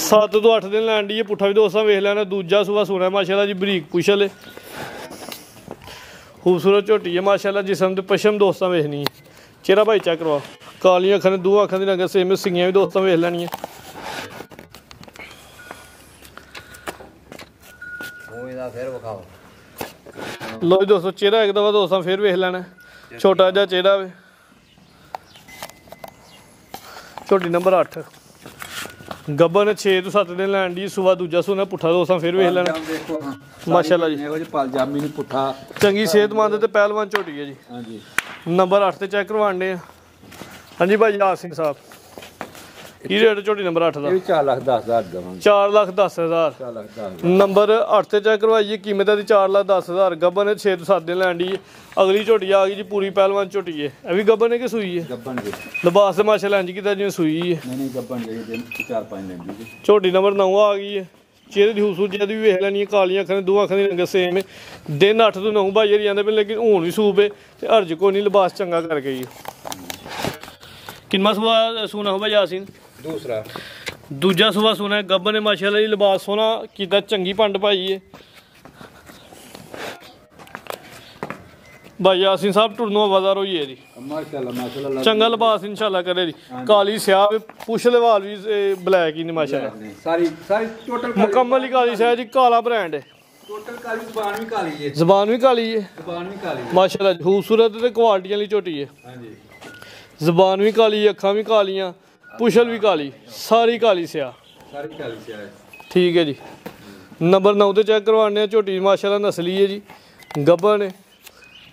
7 ਤੋਂ 8 ਦਿਨ ਲੈਣ ਡਈ ਇਹ ਪੁੱਠਾ ਵੀ ਦੋਸਤਾਂ ਵੇਖ ਲੈਣਾ ਦੂਜਾ ਸੂਆ ਸੋਣਾ ਮਾਸ਼ਾਅੱਲਾ ਜੀ ਬਰੀਕ ਪੁੱਛਲੇ ਖੂਬਸੂਰਤ ਝੋਟੀ ਹੈ ਮਾਸ਼ਾਅੱਲਾ ਜਿਸਮ ਤੇ ਪਸ਼ਮ ਦੋਸਤਾਂ ਵੇਖਣੀ ਹੈ ਚਿਹਰਾ ਭਾਈ ਚੈੱਕ ਕਰਵਾ ਕਾਲੀਆਂ ਅੱਖਾਂ ਨੇ ਦੋਵਾਂ ਅੱਖਾਂ ਦੀ ਰੰਗਤ ਸੇਮ ਸਿੰਗੀਆਂ ਵੀ ਦੋਸਤਾਂ ਵੇਖ ਲੈਣੀਆਂ ਫਿਰ ਵਿਖਾਓ ਲੋ ਜੀ ਦੋਸਤੋ ਚਿਹਰਾ ਇੱਕ ਦਫਾ ਦੋਸਤਾਂ ਫਿਰ ਵੇਖ ਲੈਣਾ ਛੋਟਾ ਜਿਹਾ ਚਿਹਰਾ ਵੇ ਝੋਟੀ ਨੰਬਰ 8 ਗੱਬਨ 6 ਤੋਂ 7 ਦਿਨ ਲੈਣ ਦੀ ਸੂਆ ਦੂਜਾ ਸੂਣਾ ਪੁੱਠਾ ਦੋਸਤਾਂ ਫਿਰ ਵੇਖ ਲੈਣਾ ਮਾਸ਼ਾਅੱਲਾ ਜੀ ਇਹੋ ਜਿਹੇ ਪਲਜਾਮੀ ਨੂੰ ਪੁੱਠਾ ਚੰਗੀ ਸਿਹਤਮੰਦ ਤੇ ਪਹਿਲਵਾਨ ਝੋਟੀ ਹੈ ਜੀ ਹਾਂਜੀ ਨੰਬਰ 8 ਤੇ ਚੈੱਕ ਕਰਵਾਣੇ ਆ ਹਾਂਜੀ ਭਾਈ ਯਾਸੀਨ ਸਾਹਿਬ ਕੀ ਰੇਟ ਝੋਟੀ ਨੰਬਰ 8 ਦਾ ਇਹ 4,10,000 ਦਵਾਂਗੇ 4,10,000 4,10,000 ਨੰਬਰ 8 ਤੇ ਚੈੱਕ ਕਰਵਾਈਏ ਕੀਮਤ ਦੀ 4,10,000 ਗੱਬਨ ਨੇ 6 ਤੋਂ 7 ਦਿਨ ਲੈਣ ਦੀ ਅਗਲੀ ਝੋਟੀ ਆ ਗਈ ਜੀ ਪੂਰੀ ਪਹਿਲਵਾਨ ਝੋਟੀ ਹੈ ਇਹ ਵੀ ਗੱਬਨ ਨੇ ਕਿ ਸੂਈ ਹੈ ਗੱਬਨ ਜੀ ਲਿਬਾਸ ਤੇ ਮਾਸ਼ਾਅੱਲਾ ਇੰਜ ਕੀਤਾ ਜਿਵੇਂ ਸੂਈ ਹੈ ਨਹੀਂ ਗੱਬਨ ਜੀ ਦਿਨ 4-5 ਲੈਂਦੀ ਜੀ ਝੋਟੀ ਨੰਬਰ 9 ਆ ਗਈ ਹੈ ਚਿਹਰੇ ਦੀ ਖੂਬਸੂਰਤੀ ਵੀ ਵੇਖ ਲੈਣੀ ਹੈ ਕਾਲੀਆਂ ਅੱਖਾਂ ਨੇ ਦੋਵਾਂ ਅੱਖਾਂ ਦੀ ਰੰਗਤ ਸੇਮ ਹੈ ਦਿਨ 8 ਤੋਂ 9 ਭਾਈ ਜਾਂਦੇ ਪਏ ਲੇਕਿਨ ਹੁਣ ਵੀ ਸੂਪ ਹੈ ਤੇ ਅਰਜ ਕੋਈ ਨਹੀਂ ਲਿਬਾਸ ਚੰਗਾ ਕਰ ਗਈ ਕਿੰਨਾ ਸੂਆ ਸੂਣਾ ਹੋ ਭਾਈ ਯਾਸੀਨ ਦੂਸਰਾ ਦੂਜਾ ਸੂਆ ਸੋਨਾ ਗੱਬਨ ਨੇ ਮਾਸ਼ਾਅੱਲਾ ਜੀ ਲਿਬਾਸ ਸੋਹਣਾ ਕੀਤਾ ਚੰਗੀ ਪੰਡ ਪਾਈ ਹੈ ਭਾਈ ਯਾਸੀਨ ਸਾਹਿਬ ਟੁਰਨੋਂ ਆਵਾਜ਼ਾਰ ਹੋਈ ਹੈ ਜੀ ਮਾਸ਼ਾਅੱਲਾ ਚੰਗਾ ਲਿਬਾਸ ਇਨਸ਼ਾਅੱਲਾ ਕਰੇ ਜੀ ਕਾਲੀ ਸਿਆਹ ਪੁੱਛ ਲਵਾਲ ਵੀ ਬਲੈਕ ਹੀ ਨੇ ਮਾਸ਼ਾਅੱਲਾ ਸਾਰੀ ਟੋਟਲ ਮੁਕੰਮਲ ਹੀ ਕਾਲੀ ਸਿਆਹ ਜੀ ਕਾਲਾ ਬ੍ਰਾਂਡ ਹੈ ਟੋਟਲ ਕਾਲੀ ਜ਼ਬਾਨ ਵੀ ਕਾਲੀ ਹੈ ਜ਼ਬਾਨ ਵੀ ਕਾਲੀ ਹੈ ਮਾਸ਼ਾਅੱਲਾ ਖੂਬਸੂਰਤ ਤੇ ਕੁਆਲਿਟੀ ਵਾਲੀ ਝੋਟੀ ਹੈ ਹਾਂਜੀ ਜ਼ਬਾਨ ਵੀ ਕਾਲੀ ਅੱਖਾਂ ਵੀ ਕਾਲੀਆਂ ਪੁਛਲ ਵੀ ਕਾਲੀ ਸਾਰੀ ਕਾਲੀ ਸਿਆਹ ਠੀਕ ਹੈ ਜੀ ਨੰਬਰ 9 ਤੇ ਚੈੱਕ ਕਰਵਾਣੇ ਆ ਝੋਟੀ ਮਾਸ਼ਾਅੱਲਾ ਨਸਲੀ ਹੈ ਜੀ ਗੱਬਨ ਹੈ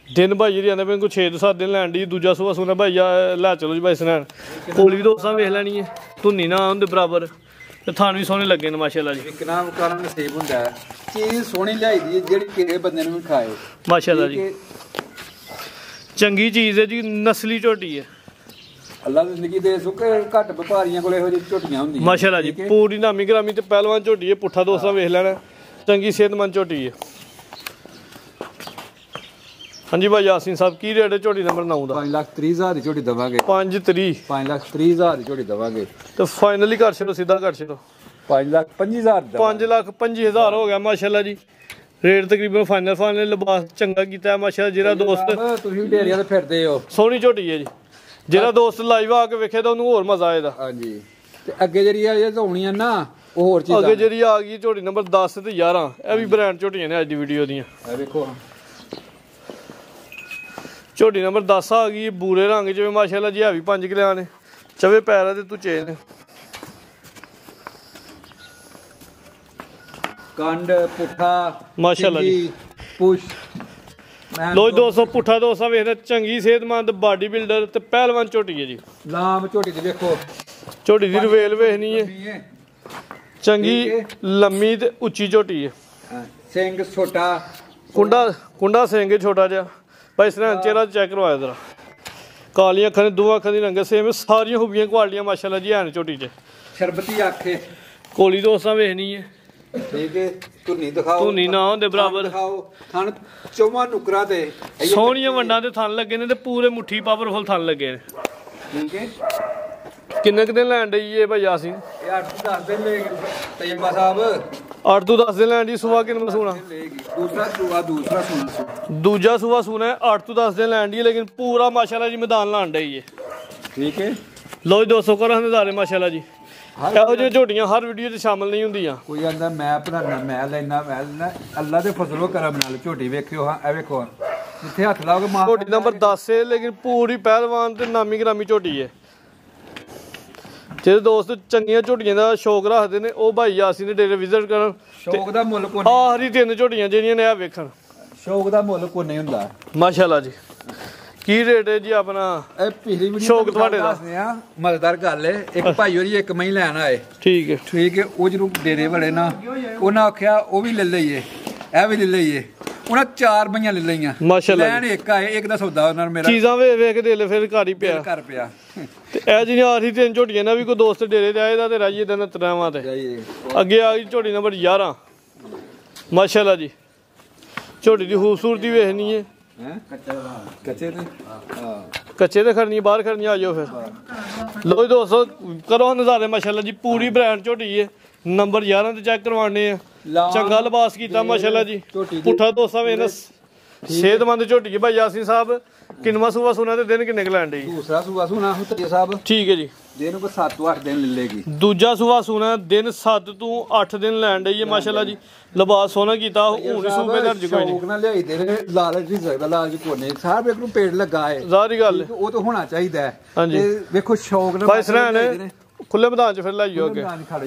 ਦਿਨ ਭਾਈ ਜੀ ਆਂਦੇ ਪਏ ਕੋਈ 6 ਤੋਂ 7 ਦਿਨ ਲੈਣ ਦੀ ਦੂਜਾ ਸੂਆ ਸੋਨਾ ਭਾਈ ਲੈ ਚਲੋ ਜੀ ਭਾਈ ਸਨੈਣ ਕੋਲੀ ਵੀ ਦੋਸਤਾਂ ਵੇਖ ਲੈਣੀ ਹੈ ਧੁੰਨੀ ਨਾ ਹੁੰਦੇ ਬਰਾਬਰ ਤੇ ਥਾਣ ਵੀ ਸੋਹਣੇ ਲੱਗੇ ਨੇ ਮਾਸ਼ਾਅੱਲਾ ਜੀ ਕਿੰਨਾ ਕਾਰਨ ਨਸੀਬ ਹੁੰਦਾ ਹੈ ਚੀਜ਼ ਸੋਹਣੀ ਲਿਆਈ ਦੀ ਜਿਹੜੀ ਕਿਸੇ ਬੰਦੇ ਨੂੰ ਵੀ ਖਾਏ ਮਾਸ਼ਾਅੱਲਾ ਜੀ ਚੰਗੀ ਚੀਜ਼ ਹੈ ਜੀ ਨਸਲੀ ਝੋਟੀ ਹੈ ਅੱਲਾ ਦੀ ਜ਼ਿੰਦਗੀ ਦੇ ਸੁੱਕੇ ਘੱਟ ਵਪਾਰੀਆਂ ਕੋਲ ਇਹੋ ਜਿਹੀ ਝੋਟੀਆਂ ਹੁੰਦੀਆਂ ਮਾਸ਼ਾਅੱਲਾ ਜੀ ਪੂਰੀ ਨਾਮੀ ਗ੍ਰਾਮੀ ਤੇ ਪਹਿਲਵਾਨ ਝੋਟੀ ਹੈ ਪੁੱਠਾ ਦੋਸਤਾਂ ਵੇਖ ਲੈਣਾ ਚੰਗੀ ਸਿਹਤਮੰਦ ਝੋਟੀ ਹੈ ਹਾਂਜੀ ਭਾਈ ਯਾਸੀਨ ਸਾਹਿਬ ਕੀ ਰੇਟ ਹੈ ਝੋਟੀ ਨੰਬਰ 9 ਦਾ 5,30,000 ਦੀ ਝੋਟੀ ਦਵਾਂਗੇ 5,30,000 ਦੀ ਝੋਟੀ ਦਵਾਂਗੇ ਤੇ ਫਾਈਨਲੀ ਕਰ ਛੱਡੋ ਸਿੱਧਾ ਕਰ ਛੱਡੋ 5,25,000 5,25,000 ਹੋ ਗਿਆ ਮਾਸ਼ਾਅੱਲਾ ਜੀ ਰੇਟ ਤਕਰੀਬਨ ਫਾਈਨਲ ਲਿਬਾਸ ਚੰਗਾ ਕੀਤਾ ਹੈ ਮਾਸ਼ਾਅੱਲਾ ਜਿਹੜਾ ਦੋਸਤ ਤੁਸੀਂ ਡੇਰੀਆਂ ਤੇ ਫਿਰਦੇ ਹੋ ਸੋਹਣੀ ਝੋਟੀ ਹੈ ਜੀ ਜਿਹੜਾ ਦੋਸਤ ਲਾਈਵ ਆ ਕੇ ਵੇਖੇ ਤਾਂ ਉਹਨੂੰ ਹੋਰ ਮਜ਼ਾ ਆਏਗਾ ਹਾਂਜੀ ਤੇ ਅੱਗੇ ਜਿਹੜੀ ਆ ਇਹ ਧੋਣੀਆਂ ਨਾ ਉਹ ਹੋਰ ਚੀਜ਼ਾਂ ਅੱਗੇ ਜਿਹੜੀ ਆ ਗਈ ਝੋਟੀ ਨੰਬਰ 10 ਤੇ 11 ਇਹ ਵੀ ਬ੍ਰਾਂਡ ਝੋਟੀਆਂ ਨੇ ਅੱਜ ਦੀ ਵੀਡੀਓ ਦੀਆਂ ਇਹ ਵੇਖੋ ਝੋਟੀ ਨੰਬਰ 10 ਆ ਗਈ ਬੂਰੇ ਰੰਗ ਚ ਮਾਸ਼ਾਅੱਲਾ ਜੀ ਹੈਵੀ 5 ਕਿਲਿਆਂ ਨੇ ਚਵੇ ਪੈਰਾਂ ਤੇ ਤੁਚੇ ਨੇ ਕੰਡ ਪੁੱਠਾ ਮਾਸ਼ਾਅੱਲਾ ਜੀ ਪੁਸ਼ ਲੋ ਦੋਸਤੋ ਪੁੱਠਾ ਦੋਸਤਾ ਵੇਖਦੇ ਚੰਗੀ ਸਿਹਤਮੰਦ ਬਾਡੀ ਬਿਲਡਰ ਤੇ ਪਹਿਲਵਾਨ ਝੋਟੀ ਹੈ ਜੀ ਲਾਮ ਝੋਟੀ ਤੇ ਵੇਖੋ ਝੋਟੀ ਦੀ ਰਵੇਲ ਵੇਖਣੀ ਹੈ ਚੰਗੀ ਲੰਮੀ ਤੇ ਉੱਚੀ ਝੋਟੀ ਹੈ ਸਿੰਘ ਛੋਟਾ ਕੁੰਡਾ ਸਿੰਘ ਛੋਟਾ ਜਿਹਾ ਭਾਈ ਸਰਾਂ ਚਿਹਰਾ ਚੈੱਕ ਕਰਵਾਇਆ ਜਰਾ ਕਾਲੀਆਂ ਅੱਖਾਂ ਨੇ ਦੋਵਾਂ ਅੱਖਾਂ ਦੀ ਰੰਗਤ ਸੇਮ ਸਾਰੀਆਂ ਖੂਬੀਆਂ ਕੁਆਲੀਆਂ ਮਾਸ਼ਾਅੱਲਾ ਜੀ ਹਨ ਝੋਟੀ 'ਚ ਸ਼ਰਬਤੀ ਆਖੇ ਕੋਲੀ ਦੋਸਤਾਂ ਵੇਖਣੀ ਹੈ ਠੀਕ ਹੈ ਧੁੰਨੀ ਦਿਖਾਓ ਧੁੰਨੀ ਨਾ ਹੁੰਦੇ ਬਰਾਬਰ ਦਿਖਾਓ ਥਣ ਚੌਵਾਂ ਨੁਕਰਾਂ ਤੇ ਸੋਹਣੀਆਂ ਵੰਡਾਂ ਤੇ ਥਣ ਲੱਗੇ ਨੇ ਤੇ ਪੂਰੇ ਮੁੱਠੀ ਪਾਵਰਫੁਲ ਥਣ ਲੱਗੇ ਨੇ ਠੀਕ ਹੈ ਕਿੰਨੇ ਕੁ ਦਿਨ ਲੈਣ ਡਈ ਇਹ ਭਾਈ ਯਾਸੀਨ ਇਹ 8-10 ਦਿਨ ਲੈ ਗਏ ਤਜਰਬਾ ਸਾਹਿਬ 8 ਤੋਂ 10 ਦਿਨ ਲੈਣ ਦੀ ਸੂਆ ਕਿੰਨਾ ਸੂਣਾ ਦੂਸਰਾ ਸੁਣਾ ਦੂਜਾ ਸੂਆ ਸੂਣਾ 8 ਤੋਂ 10 ਦਿਨ ਲੈਣ ਦੀ ਲੇਕਿਨ ਪੂਰਾ ਮਾਸ਼ਾਅੱਲਾ ਜੀ ਮੈਦਾਨ ਲਾਣ ਡਈ ਏ ਠੀਕ ਹੈ ਲੋ ਜੀ 200 ਕਰੋ ਨਜ਼ਾਰੇ ਮਾਸ਼ਾਅੱਲਾ ਜੀ ਇਹੋ ਜਿਹੀਆਂ ਝੋਟੀਆਂ ਹਰ ਵੀਡੀਓ 'ਚ ਸ਼ਾਮਲ ਨਹੀਂ ਹੁੰਦੀਆਂ ਕੋਈ ਕਹਿੰਦਾ ਮੈਂ ਬਣਾਉਣਾ ਮੈਂ ਲੈਣਾ ਅੱਲਾ ਦੇ ਫਜ਼ਲੋ ਕਰਮ ਨਾਲ ਝੋਟੀ ਵੇਖਿਓ ਹਾਂ ਇਹ ਵੇਖੋ ਜਿੱਥੇ ਹੱਥ ਲਾਓਗੇ ਮਾਰ ਝੋਟੀ ਨੰਬਰ 10 ਹੈ ਲੇਕਿਨ ਪੂਰੀ ਪਹਿਲਵਾਨ ਤੇ ਨਾਮੀ ਗ੍ਰਾਮੀ ਝੋਟੀ ਹੈ ਜਿਹੜੇ ਦੋਸਤ ਚੰਗੀਆਂ ਝੋਟੀਆਂ ਦਾ ਸ਼ੌਕ ਰੱਖਦੇ ਨੇ ਉਹ ਭਾਈ ਯਾਸੀਨ ਦੇ ਡੇਰੇ ਵਿਜ਼ਿਟ ਕਰਨ ਸ਼ੌਕ ਦਾ ਮੁੱਲ ਕੋਈ ਆਖਰੀ 3 ਝੋਟੀਆਂ ਜਿਹੜੀਆਂ ਨੇ ਆ ਵੇਖਣ ਸ਼ੌਕ ਦਾ ਮੁੱਲ ਕੋਈ ਨਹੀਂ ਹੁੰਦਾ ਮਾਸ਼ਾਅੱਲਾ ਜੀ ਕੀ ਰੇਟ ਹੈ ਜੀ ਆਪਣਾ ਇਹ ਪਿਛਲੀ ਵੀਡੀਓ ਸ਼ੌਕ ਤੁਹਾਡੇ ਦਾ ਦੱਸਦੇ ਆ ਮਜ਼ੇਦਾਰ ਗੱਲ ਹੈ ਇੱਕ ਭਾਈ ਹੋਰੀ ਇੱਕ ਮਹੀਂ ਲੈਣ ਆਏ ਠੀਕ ਹੈ ਉਹ ਜਦੋਂ ਡੇਰੇ ਵਾਲੇ ਨਾ ਉਹਨਾਂ ਆਖਿਆ ਉਹ ਵੀ ਲੈ ਲਈਏ ਇਹ ਵੀ ਲੈ ਲਈਏ ਉਹਨਾਂ 4 ਮਈਆਂ ਲੈ ਲਈਆਂ ਮਾਸ਼ਾਅੱਲਾ ਲੈਣ ਇੱਕ ਆਏ ਇੱਕ ਦਾ ਸੌਦਾ ਉਹਨਾਂ ਨਾਲ ਮੇਰਾ ਚੀਜ਼ਾਂ ਵੇਖ ਕੇ ਦਿਲ ਫਿਰ ਘਰ ਹੀ ਪਿਆ ਤੇ ਇਹ ਜਿਹੜੀਆਂ ਆਖਰੀ 3 ਝੋਟੀਆਂ ਨਾ ਵੀ ਕੋਈ ਦੋਸਤ ਡੇਰੇ ਤੇ ਆਏਦਾ ਤੇ ਰਾਜੀਏ ਦਿਨ ਤਰਾਵਾਂ ਤੇ ਅੱਗੇ ਆ ਗਈ ਝੋਟੀ ਨੰਬਰ 11 ਮਾਸ਼ਾਅੱਲਾ ਜੀ ਝੋਟੀ ਦੀ ਖੂਬਸੂਰਤੀ ਵੇਖਣੀ ਹੈ ਕੱਚੇ ਤੇ ਖੜਨੀ ਬਾਹਰ ਖੜਨੀ ਆ ਜਾਓ ਫਿਰ ਲੋ ਜੀ ਦੋਸਤੋ ਕਰੋ ਨਜ਼ਾਰੇ ਮਾਸ਼ਾਅੱਲਾ ਜੀ ਪੂਰੀ ਬ੍ਰਾਂਡ ਝੋਟੀ ਹੈ ਨੰਬਰ 11 ਤੇ ਚੈੱਕ ਕਰਵਾਉਣੇ ਆ ਚੰਗਾ ਲਿਬਾਸ ਕੀਤਾ ਮਾਸ਼ਾਅੱਲਾ ਜੀ ਪੁੱਠਾ ਦੋਸਾ ਵੇਨ ਸਿਹਤਮੰਦ ਝੋਟੀ ਹੈ ਭਾਈ ਯਾਸੀਨ ਸਾਹਿਬ ਕਿੰਨਵਾਂ ਸੂਆ ਸੁਣਾ ਤੇ ਦਿਨ ਕਿੰਨੇ ਲੈਣ ਡਈ ਦੂਸਰਾ ਸੂਆ ਸੁਣਾ ਹੁਤਰੀ ਸਾਹਿਬ ਠੀਕ ਹੈ ਜੀ ਦਿਨ ਕੋ 7 ਤੋਂ 8 ਦਿਨ ਲੈ ਲੇਗੀ ਦੂਜਾ ਸੂਆ ਸੁਣਾ ਦਿਨ 7 ਤੋਂ 8 ਦਿਨ ਲੈਣ ਡਈ ਹੈ ਮਾਸ਼ਾਅੱਲਾ ਜੀ ਲਿਬਾਸ ਸੋਹਣਾ ਕੀਤਾ ਹੁਣ ਸੂਬੇ ਦਰਜ ਕੋਈ ਨਹੀਂ ਨਾ ਲਿਆਈ ਦੇ ਲਾਲਚ ਨਹੀਂ ਸਕਦਾ ਲਾਲਚ ਕੋਨੇ ਸਾਹਿਬ ਇੱਕ ਨੂੰ ਪੇੜ ਲੱਗਾ ਹੈ ਜ਼ਾਹਰੀ ਗੱਲ ਉਹ ਤਾਂ ਹੋਣਾ ਚਾਹੀਦਾ ਹੈ ਹਾਂਜੀ ਵੇਖੋ ਸ਼ੌਕ ਨਾਲ ਭਾਈ ਸਰਾਨ ਖੁੱਲੇ ਮੈਦਾਨ 'ਚ ਫਿਰ ਲਾਈਓ ਅੱਗੇ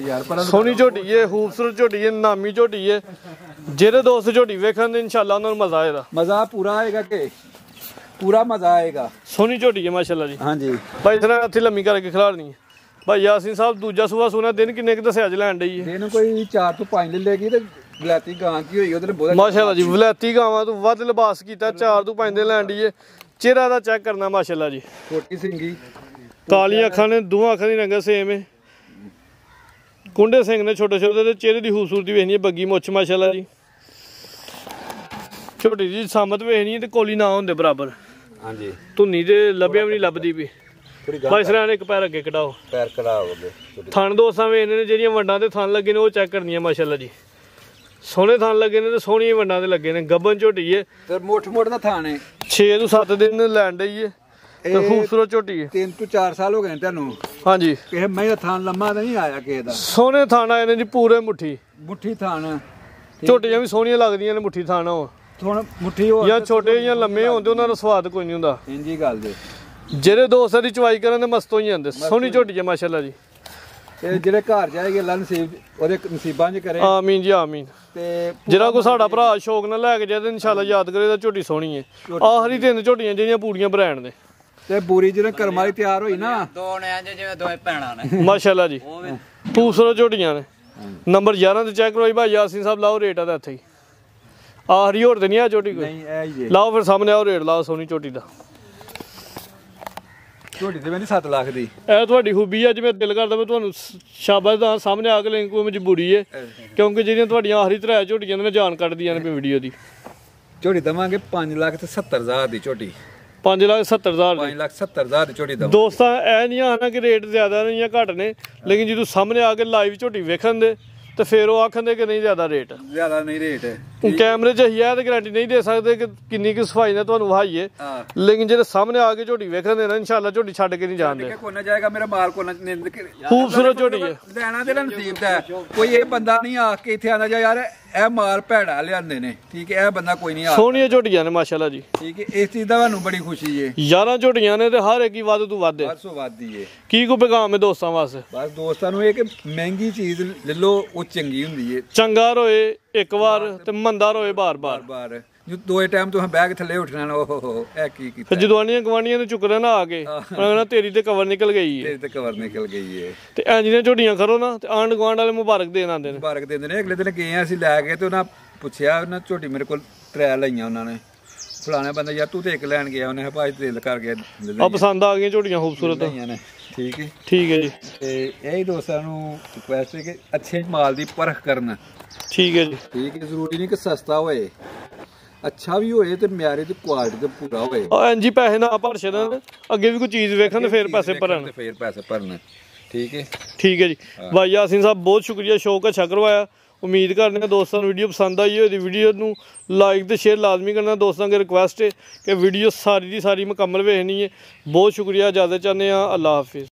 ਸੋਹਣੀ ਝੋਟੀ ਹੈ ਖੂਬਸੂਰਤ ਝੋਟੀ ਹੈ ਨਾਮੀ ਝੋਟੀ ਹੈ ਜਿਹੜੇ ਦੋਸਤ ਝੋਟੀ ਵੇਖਣ ਦੇ ਇਨਸ਼ਾਅੱਲਾ ਉਹਨਾਂ ਨੂੰ ਮਜ਼ਾ ਆਏਗਾ ਮਜ਼ਾ ਪੂਰਾ ਆਏਗਾ ਕਿ ਪੂਰਾ ਮਜ਼ਾ ਆਏਗਾ ਸੋਹਣੀ ਝੋਟੀ ਹੈ ਮਾਸ਼ਾਅੱਲਾ ਜੀ ਹਾਂਜੀ ਭਾਈ ਸਰਾਨ ਇੱਥੇ ਲੰਮੀ ਕਰਕੇ ਖਿਲਾੜਨੀ ਹੈ ਭਾਈ ਯਾਸੀਨ ਸਾਹਿਬ ਦੂਜਾ ਸੂਆ ਸੁਣਾ ਦਿਨ ਕਿੰਨੇ ਕੁ ਦੱਸਿਆ ਅੱਜ ਲੈਣ ਡਈ ਹੈ ਦਿਨ ਕੋਈ 4 ਤੋਂ 5 ਲੈ ਲੇਗੀ ਤੇ ਵਲੈਤੀ ਗਾਂ ਕੀ ਹੋਈ ਉਹਦੇ ਬਹੁਤ ਮਾਸ਼ਾਅੱਲਾ ਜੀ ਵਲੈਤੀ ਗਾਵਾਂ ਤੋਂ ਵੱਧ ਲਿਬਾਸ ਕੀਤਾ 4 ਤੋਂ 5 ਦਿਨ ਲੈਣ ਡਈ ਹੈ ਚਿਹਰਾ ਦਾ ਚੈੱਕ ਕਰਨਾ ਮਾਸ਼ਾਅੱਲਾ ਜੀ ਛੋਟੀ ਸਿੰਗੀ ਕਾਲੀਆਂ ਅੱਖਾਂ ਨੇ ਦੋਹਾਂ ਅੱਖਾਂ ਦੀ ਰੰਗ ਸੇਮ ਹੈ ਕੁੰਡੇ ਸਿੰਘ ਨੇ ਛੋਟੇ ਛੋਟੇ ਤੇ ਚਿਹਰੇ ਦੀ ਖੂਬਸੂਰਤੀ ਵੇਖਣੀ ਹੈ ਬੱਗੀ ਮੁੱਛ ਮਾਸ਼ਾਅੱਲਾ ਜੀ ਛੋਟੀ ਜੀ ਸਾਮਤ ਵੇਖਣੀ ਹੈ ਤੇ ਕੋਲੀ ਨਾ ਹੁੰਦੇ ਬਰਾਬਰ ਹਾਂਜੀ ਧੁੰਨੀ ਤੇ ਲੱਭਿਆ ਵੀ ਨਹੀਂ ਲੱਭਦੀ ਵੀ ਭਾਈ ਸਰਾਨ ਇੱਕ ਪੈਰ ਅੱਗੇ ਕਢਾਓ ਪੈਰ ਕਢਾਓਗੇ ਥਣ ਦੋਸਾਂ ਵੇਖਣੇ ਨੇ ਜਿਹੜੀਆਂ ਵੰਡਾਂ ਤੇ ਥਣ ਲੱਗੇ ਨੇ ਉਹ ਚੈੱਕ ਕਰਨੀਆਂ ਮਾਸ਼ਾਅੱਲਾ ਜੀ ਸੋਹਣੇ ਥਣ ਲੱਗੇ ਨੇ ਤੇ ਸੋਹਣੀਆਂ ਵੰਡਾਂ ਤੇ ਲੱਗੇ ਨੇ ਗੱਬਨ ਝੋਟੀ ਹੈ ਤੇ ਮੋਟ ਦਾ ਥਾਣ ਹੈ 6 ਤੋਂ 7 ਦਿਨ ਲੈਣ ਡਈ ਹੈ ਤੇ ਖੂਬਸੂਰਤ ਝੋਟੀ ਹੈ 3 ਤੋਂ 4 ਸਾਲ ਹੋ ਗਏ ਤੁਹਾਨੂੰ ਹਾਂਜੀ ਕਿਸੇ ਮੈਂ ਦਾ ਥਾਣ ਲੰਮਾ ਤਾਂ ਨਹੀਂ ਆਇਆ ਕਿਸੇ ਦਾ ਸੋਹਣੇ ਥਣ ਆਏ ਨੇ ਜੀ ਪੂਰੇ ਮੁੱਠੀ ਥਾਣ ਝੋਟੀਆਂ ਵੀ ਸੋਹਣੀਆਂ ਲੱਗਦੀਆਂ ਨੇ ਮੁੱਠੀ ਥਣ ਉਹ ਹੁਣ ਮੁੱਠੀ ਹੋ ਜਾਂ ਛੋਟੇ ਜਾਂ ਲੰਮੇ ਹੁੰਦੇ ਉਹਨਾਂ ਦਾ ਸਵਾਦ ਕੋਈ ਨਹੀਂ ਹੁੰਦਾ ਇੰਜੀ ਗੱਲ ਦੇ ਜਿਹੜੇ ਦੋਸਤਾਂ ਦੀ ਚਵਾਈ ਕਰਨ ਦੇ ਮਸਤ ਹੋਈ ਜਾਂਦੇ ਸੋਹਣੀ ਝੋਟੀ ਹੈ ਮਾਸ਼ਾਅੱਲਾ ਜੀ ਤੇ ਜਿਹੜੇ ਘਰ ਜਾਏਗੇ ਅੱਲਾ ਨਸੀਬ ਉਹਦੇ ਨਸੀਬਾਂ 'ਚ ਕਰੇ ਆਮੀਨ ਜੀ ਆਮੀਨ ਤੇ ਜਿਹੜਾ ਕੋਈ ਸਾਡਾ ਭਰਾ ਸ਼ੌਕ ਨਾਲ ਲੈ ਕੇ ਜਾਏ ਤੇ ਇਨਸ਼ਾਅੱਲਾ ਯਾਦ ਕਰੇ ਤਾਂ ਝੋਟੀ ਸੋਹਣੀ ਹੈ ਆਖਰੀ 3 ਝੋਟੀਆਂ ਜਿਹੜੀਆਂ ਪੂਰੀਆਂ ਬ੍ਰਾਂਡ ਦੇ ਤੇ ਬੂਰੀ ਜਿਹੜੇ ਕਰਮ ਵਾਲੀ ਤਿਆਰ ਹੋਈ ਨਾ ਦੋ ਨੇ ਜਿਵੇਂ ਦੋਵੇਂ ਭੈਣਾਂ ਨੇ ਮਾਸ਼ਾਅੱਲਾ ਜੀ ਖੂਬਸੂਰਤ ਝੋਟੀਆਂ ਨੇ ਨੰਬਰ 11 ਤੇ ਚੈੱਕ ਕਰੋ ਭਾਈ ਯਾਸੀਨ ਸਾਹਿਬ ਲਾਓ ਰੇਟ ਆ ਦਾ ਇੱਥੇ ਹੀ ਆਖਰੀ ਹੋਰ ਤੇ ਨਹੀਂ ਆ ਝੋਟੀ ਕੋਈ ਨਹੀਂ ਇਹ ਹੀ ਲਾਓ ਫਿਰ ਸਾਹਮਣੇ ਆਓ ਰੇਟ ਲਾਓ ਸੋਹਣੀ ਝੋਟੀ ਦਾ ਝੋਟੀ ਤੇ ਮੈਂਦੀ 7 ਲੱਖ ਦੀ ਇਹ ਤੁਹਾਡੀ ਖੂਬੀ ਹੈ ਜਿਵੇਂ ਦਿਲ ਕਰਦਾ ਮੈਂ ਤੁਹਾਨੂੰ ਸ਼ਾਬਾਸ਼ ਦਾ ਸਾਹਮਣੇ ਆ ਕੇ ਲੈਣ ਕੋਈ ਮਜਬੂਰੀ ਹੈ ਕਿਉਂਕਿ ਜਿਹੜੀਆਂ ਤੁਹਾਡੀਆਂ ਆਖਰੀ ਤਰ੍ਹਾਂ ਝੋਟੀਆਂ ਨੇ ਜਾਨ ਕੱਢਦੀਆਂ ਨੇ ਵੀਡੀਓ ਦੀ ਝੋਟੀ ਦਵਾਂਗੇ 5,70,000 ਦੀ ਝੋਟੀ 5,70,000 5,70,000 ਦੀ ਝੋਟੀ ਦਵਾਂਗੇ ਦੋਸਤਾਂ ਇਹ ਨਹੀਂ ਆਣਾ ਕਿ ਰੇਟ ਜ਼ਿਆਦਾ ਨੇ ਜਾਂ ਘੱਟ ਨੇ ਲੇਕਿਨ ਜਦੋਂ ਸਾਹਮਣੇ ਆ ਕੇ ਲਾਈਵ ਝੋਟੀ ਵੇਖਣ ਦੇ ਤੇ ਫਿਰ ਉਹ ਆਖਣ ਦੇ ਕਿ ਨਹੀਂ ਜ਼ਿਆਦਾ ਰੇਟ ਨਹੀਂ ਰੇਟ ਕੈਮਰੇ 'ਚ ਹੀ ਆ ਤੇ ਗਾਰੰਟੀ ਨਹੀਂ ਦੇ ਸਕਦੇ ਕਿ ਕਿੰਨੀ ਕੁ ਸਫਾਈ ਨਾਲ ਤੁਹਾਨੂੰ ਵਹਾਈਏ ਲੇਕਿਨ ਜਿਹੜੇ ਸਾਹਮਣੇ ਆ ਕੇ ਝੋਟੀ ਵੇਖਣ ਦੇ ਨਾ ਇਨਸ਼ਾਅੱਲਾ ਝੋਟੀ ਛੱਡ ਕੇ ਨਹੀਂ ਜਾਣਦੇ ਕੋਨਾ ਜਾਏਗਾ ਮੇਰਾ ਮਾਲ ਕੋਨਾ ਖੂਬਸੂਰਤ ਝੋਟੀ ਹੈ ਲੈਣਾ ਤੇ ਨਸੀਬ ਦਾ ਕੋਈ ਇਹ ਬੰਦਾ ਨਹੀਂ ਆ ਕੇ ਇੱਥੇ ਆਂਦਾ ਯਾਰ ਇਹ ਮਾਲ ਭੈੜਾ ਲਿਆਂਦੇ ਨੇ ਠੀਕ ਹੈ ਇਹ ਬੰਦਾ ਕੋਈ ਨਹੀਂ ਆ ਸੋਹਣੀਆਂ ਝੋਟੀਆਂ ਨੇ ਮਾਸ਼ਾਅੱਲਾ ਜੀ ਠੀਕ ਹੈ ਇਸ ਚੀਜ਼ ਦਾ ਤੁਹਾਨੂੰ ਬੜੀ ਖੁਸ਼ੀ ਹੈ 11 ਝੋਟੀਆਂ ਨੇ ਤੇ ਹਰ ਇੱਕ ਹੀ ਵੱਧ ਤੋਂ ਵੱਧ ਹੈ 800 ਵੱਧ ਹੀ ਹੈ ਕੀ ਕੋ ਪੈਗਾਮ ਹੈ ਦੋਸਤਾਂ ਵਾਸਤੇ ਬਸ ਦੋਸਤਾਂ ਨੂੰ ਇਹ ਕਿ ਮਹਿੰਗੀ ਚੀਜ਼ ਲੈ ਲਓ ਉਹ ਚੰਗੀ ਹੁੰਦੀ ਹੈ ਚੰਗਾ ਰੋਏ ਇੱਕ ਵਾਰ ਤੇ ਮੰਦਾ ਰੋਏ ਬਾਰ-ਬਾਰ ਜੋ ਦੋਏ ਟਾਈਮ ਤੋਂ ਬੈਗ ਥੱਲੇ ਉੱਠਣਾ ਨਾ ਓਹ ਇਹ ਕੀ ਕੀਤਾ ਫਿਰ ਜਦਵਾਨੀਆਂ ਗਵਾਨੀਆਂ ਨੂੰ ਚੁੱਕਦੇ ਨਾ ਆ ਕੇ ਉਹਨਾਂ ਤੇਰੀ ਤੇ ਕਵਰ ਨਿਕਲ ਗਈ ਹੈ ਤੇਰੇ ਤੇ ਕਵਰ ਨਿਕਲ ਗਈ ਹੈ ਤੇ ਐਂ ਜਿਹਨੇ ਝੋਟੀਆਂ ਕਰੋ ਨਾ ਤੇ ਆਂਢ ਗੁਆਂਢ ਵਾਲੇ ਮੁਬਾਰਕ ਦੇਣ ਆਉਂਦੇ ਨੇ ਮੁਬਾਰਕ ਦਿੰਦੇ ਨੇ ਅਗਲੇ ਦਿਨ ਗਏ ਅਸੀਂ ਲੈ ਕੇ ਤੇ ਉਹਨਾਂ ਪੁੱਛਿਆ ਉਹਨਾਂ ਝੋਟੀ ਮੇਰੇ ਕੋਲ 3 ਲਈਆਂ ਉਹਨਾਂ ਨੇ ਫਲਾਣਾ ਬੰਦਾ ਯਾਰ ਤੂੰ ਤੇ ਇੱਕ ਲੈਣ ਗਿਆ ਉਹਨੇ ਭਾਈ ਦਿਲ ਕਰ ਗਿਆ ਆ ਪਸੰਦ ਆ ਗਈਆਂ ਝੋਟੀਆਂ ਖੂਬਸੂਰਤ ਨੇ ਠੀਕ ਹੈ ਜੀ ਤੇ ਇਹੀ ਦੋਸਤਾਂ ਨੂੰ ਰਿਕੁਐਸਟ ਹੈ ਕਿ ਅੱਛੇ ਮਾਲ ਦੀ ਪਰਖ ਕਰਨ ਠੀਕ ਹੈ ਜੀ ਠੀਕ ਹੈ ਜ਼ਰੂਰੀ ਨਹੀਂ ਕਿ ਸਸਤਾ ਹੋਏ ਅੱਛਾ ਵੀ ਹੋਏ ਤੇ ਮਿਆਰੇ ਤੇ ਕੁਆਲਿਟੀ ਤੇ ਪੂਰਾ ਹੋਏ ਇੰਜੀ ਪੈਸੇ ਨਾ ਭਰ ਛੱਡਣ ਅੱਗੇ ਵੀ ਕੋਈ ਚੀਜ਼ ਵੇਖਣ ਤੇ ਫੇਰ ਪੈਸੇ ਭਰਨ ਠੀਕ ठीक है। ठीक है जी भाई यासीन साहब बहुत शुक्रिया शौक अच्छा करवाया। उम्मीद करने हैं दोस्तों वीडियो पसंद आई हो वीडियो नू लाइक तो शेयर लाजमी करना। दोस्तों की रिक्वेस्ट है कि वीडियो सारी की सारी मुकम्मल वेखनी है। बहुत शुक्रिया इजाज़त चाहते हैं। अल्लाह हाफिज़।